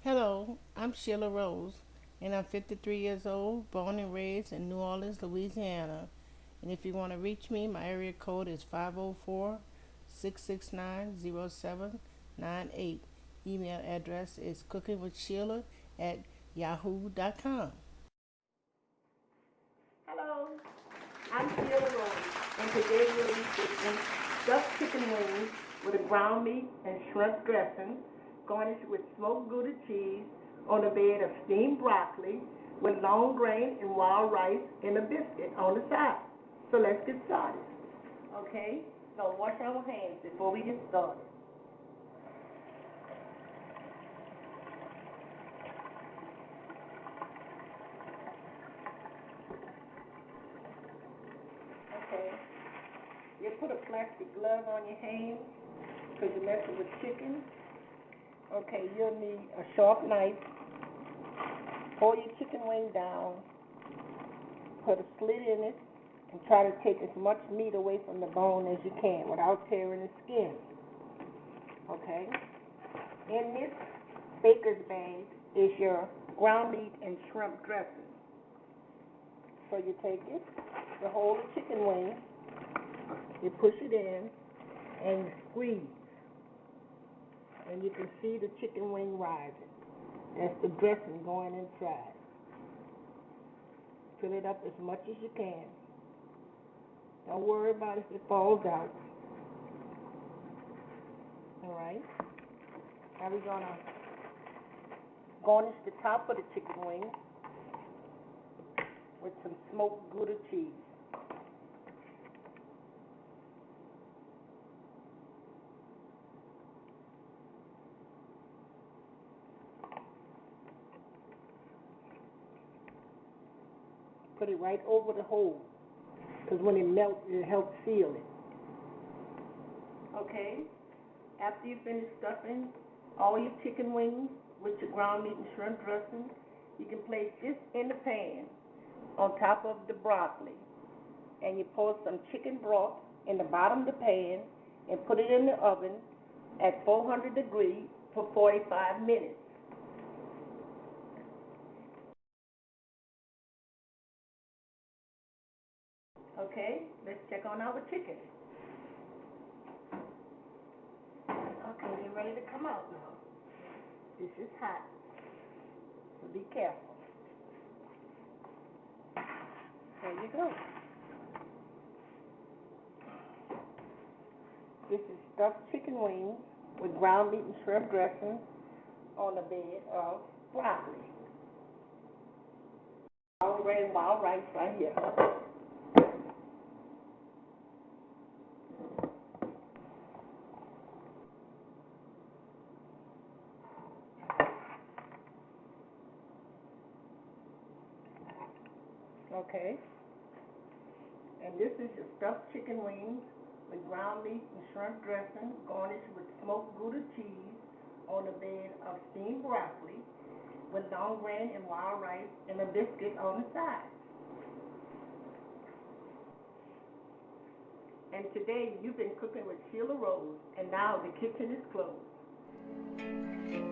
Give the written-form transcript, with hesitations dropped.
Hello, I'm Sheila Rose, and I'm 53 years old, born and raised in New Orleans, Louisiana. And if you want to reach me, my area code is 504 669 0798. Email address is cookingwithsheila at yahoo.com. Hello, I'm Sheila Rose, and today we'll be cooking stuffed chicken wings with a ground meat and shrimp dressing, garnished with smoked Gouda cheese on a bed of steamed broccoli with long grain and wild rice and a biscuit on the side. So let's get started. Okay, so wash our hands before we get started. Okay, you put a plastic glove on your hands because you're messing with chicken. Okay, you'll need a sharp knife. Pull your chicken wing down, put a slit in it, and try to take as much meat away from the bone as you can without tearing the skin. Okay? In this baker's bag is your ground meat and shrimp dressing. So you take it, you hold the chicken wing, you push it in, and you squeeze. And you can see the chicken wing rising. That's the dressing going inside. Fill it up as much as you can. Don't worry about if it falls out. All right. Now we're gonna garnish the top of the chicken wing with some smoked Gouda cheese. Put it right over the hole, because when it melts, it helps seal it. Okay, after you finish stuffing all your chicken wings with your ground meat and shrimp dressing, you can place this in the pan on top of the broccoli, and you pour some chicken broth in the bottom of the pan and put it in the oven at 400 degrees for 45 minutes. Okay, let's check on our chicken. Okay, they're ready to come out now. This is hot, so be careful. There you go. This is stuffed chicken wings with ground meat and shrimp dressing on a bed of broccoli. Already wild rice right here. Okay. And this is your stuffed chicken wings with ground meat and shrimp dressing, garnished with smoked Gouda cheese on a bed of steamed broccoli with long grain and wild rice and a biscuit on the side. And today you've been cooking with Sheila Rose, and now the kitchen is closed.